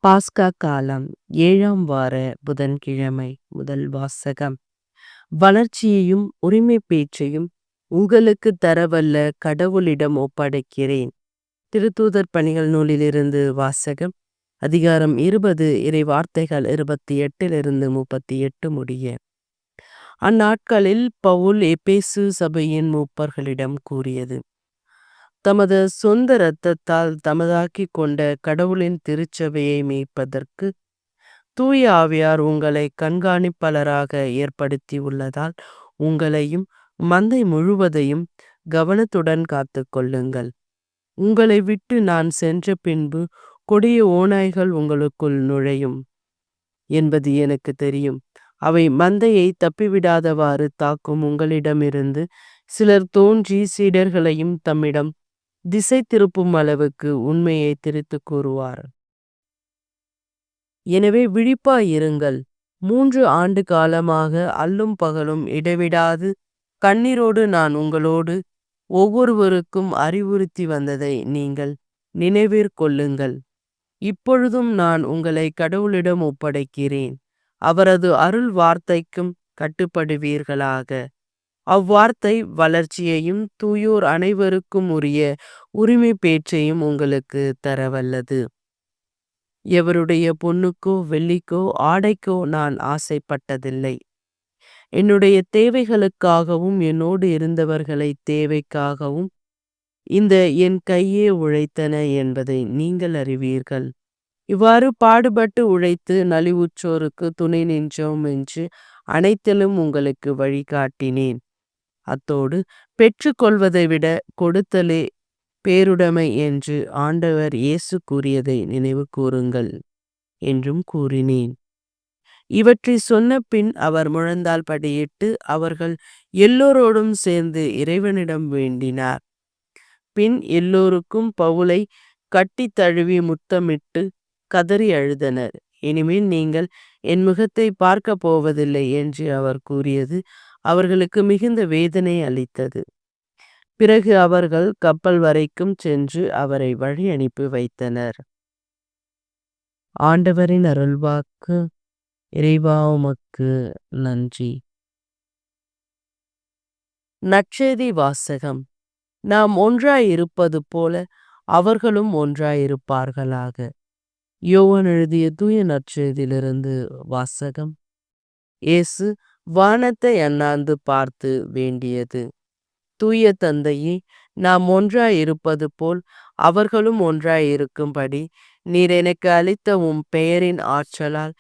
பாஸ்கா காலம் 7ஆம் வார புதன்கிழமை. முதல் வாசகம். வளர்ச்சியையும் உரிமை பேச்சையும் உங்களுக்கு தரவல்ல கடவுளிடம் ஒப்படைக்கிறேன். திருத்தூதர் பணிகள் நூலிலிருந்து வாசகம். அதிகாரம் 20, இறை வார்த்தைகள் 28 38 முடிய. அந்நாட்களில் பவுல் எபேசு சபையின் மூப்பர்களிடம் கூறியது: தமது சொந்த இரத்தத்தால் தமதாக்கிக் கொண்ட கடவுளின் திருச்சபையை மேய்ப்பதற்கு தூய ஆவியார் உங்களை கண்காணிப்பாளராக ஏற்படுத்தி உள்ளதால் உங்களையும் மந்தை முழுவதையும் கவனத்துடன் காத்து கொள்ளுங்கள். உங்களை விட்டு நான் சென்ற பின்பு கொடிய ஓநாய்கள் உங்களுக்குள் நுழையும் என்பது எனக்கு தெரியும். அவை மந்தையை தப்பிவிடாதவாறு தாக்கும். உங்களிடமிருந்து சிலர் தோன்றி சீடர்களையும் தம்மிடம் திசை திருப்பும் அளவுக்கு உண்மையை திரித்து கூறுவார். எனவே விழிப்பாயிருங்கள். 3 ஆண்டு காலமாக அல்லும் பகலும் இடைவிடாது கண்ணீரோடு நான் உங்களோடு ஒவ்வொருவருக்கும் அறிவுறுத்தி வந்ததை நீங்கள் நினைவிற்கொள்ளுங்கள். இப்பொழுதும் நான் உங்களை கடவுளிடம் ஒப்படைக்கிறேன். அவரது அருள் வார்த்தைக்கும் கட்டுப்படுவீர்களாக. அவ்வார்த்தை வளர்ச்சியையும் தூயோர் அனைவருக்கும் உரிய உரிமை பேச்சையும் உங்களுக்கு தரவல்லது. எவருடைய பொன்னுக்கோ வெள்ளிக்கோ ஆடைக்கோ நான் ஆசைப்பட்டதில்லை. என்னுடைய தேவைகளுக்காகவும் என்னோடு இருந்தவர்களை தேவைக்காகவும் இந்த என் கையே உழைத்தன என்பதை நீங்கள் அறிவீர்கள். இவ்வாறு பாடுபட்டு உழைத்து நலிவுற்றோருக்கு துணை நின்றோம் என்று அனைத்திலும் உங்களுக்கு வழிகாட்டினேன். அத்தோடு பெற்றுக்கொள்வதை விட கொடுத்தலே பேருடைமை என்று ஆண்டவர் இயேசு கூறியதை நினைவு கூறுங்கள் என்றும் கூறினேன். இவற்றை சொன்ன பின் அவர் முழந்தாள் படியிட்டு அவர்கள் எல்லோரோடும் சேர்ந்து இறைவனிடம் வேண்டினார். பின் எல்லோருக்கும் பவுலை கட்டி தழுவி முத்தமிட்டு கதறி அழுதனர். இனிமேல் நீங்கள் என் முகத்தை பார்க்க போவதில்லை என்று அவர் கூறியது அவர்களுக்கு மிகுந்த வேதனை அளித்தது. பிறகு அவர்கள் கப்பல் வரைக்கும் சென்று அவரை வழி அனுப்பி வைத்தனர். ஆண்டவரின் அருள்வாக்கு. இறைவா உமக்கு நன்றி. நற்செய்தி வாசகம். நாம் ஒன்றாயிருப்பது போல அவர்களும் ஒன்றாயிருப்பார்களாக. யோவான் எழுதிய தூய நற்செய்தியிலிருந்து வாசகம். இயேசு வானத்தை அண்ணாந்து பார்த்து வேண்டியது: தூய தந்தையே, நாம் ஒன்றாயிருப்பது போல் அவர்களும் ஒன்றாயிருக்கும்படி நீர் எனக்கு அளித்த உம் பெயரின் ஆற்றலால்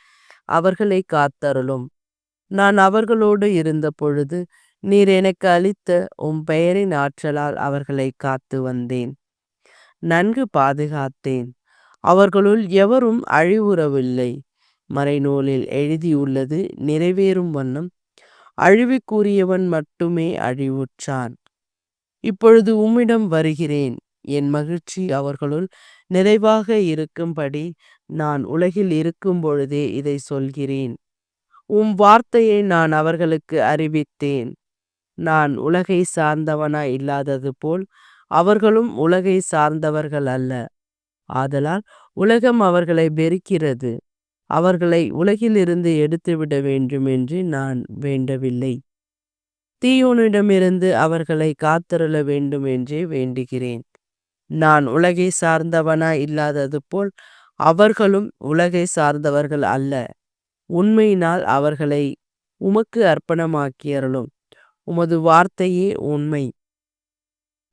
அவர்களை காத்தருளும். நான் அவர்களோடு இருந்த பொழுது நீர் எனக்கு அளித்த உம் பெயரின் ஆற்றலால் அவர்களை காத்து வந்தேன், நன்கு பாதுகாத்தேன். அவர்களுள் எவரும் அழிவுறவில்லை. மறைநூலில் எழுதியுள்ளது நிறைவேறும் வண்ணம் அழிவுக்குரியவன் மட்டுமே அழிவுற்றான். இப்பொழுது உம்மிடம் வருகிறேன். என் மகிழ்ச்சி அவர்களுள் நிறைவாக இருக்கும்படி நான் உலகில் இருக்கும் பொழுதே இதை சொல்கிறேன். உம் வார்த்தையை நான் அவர்களுக்கு அறிவித்தேன். நான் உலகை சார்ந்தவனாய் இல்லாதது போல் அவர்களும் உலகை சார்ந்தவர்கள் அல்ல. ஆதலால் உலகம் அவர்களை வெறுக்கிறது. அவர்களை உலகிலிருந்து எடுத்துவிட வேண்டும் என்று நான் வேண்டவில்லை. தீயோனிடமிருந்து அவர்களை காத்தருள வேண்டும் என்றே வேண்டுகிறேன். நான் உலகை சார்ந்தவனாய் இல்லாதது போல் அவர்களும் உலகை சார்ந்தவர்கள் அல்ல. உண்மையினால் அவர்களை உமக்கு அர்ப்பணமாக்கியருளும். உமது வார்த்தையே உண்மை.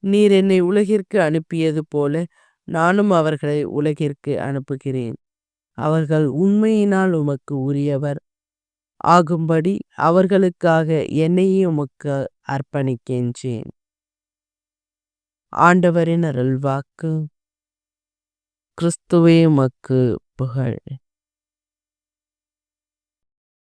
நீர் என்னை உலகிற்கு அனுப்பியது போல நானும் அவர்களை உலகிற்கு அனுப்புகிறேன். அவர்கள் உண்மையினால் உமக்கு உரியவர் ஆகும்படி அவர்களுக்காக என்னையே உமக்கு அர்ப்பணிக்கின்றேன். ஆண்டவரின் அருள்வாக்கு. கிறிஸ்துவே உமக்கு புகழ்.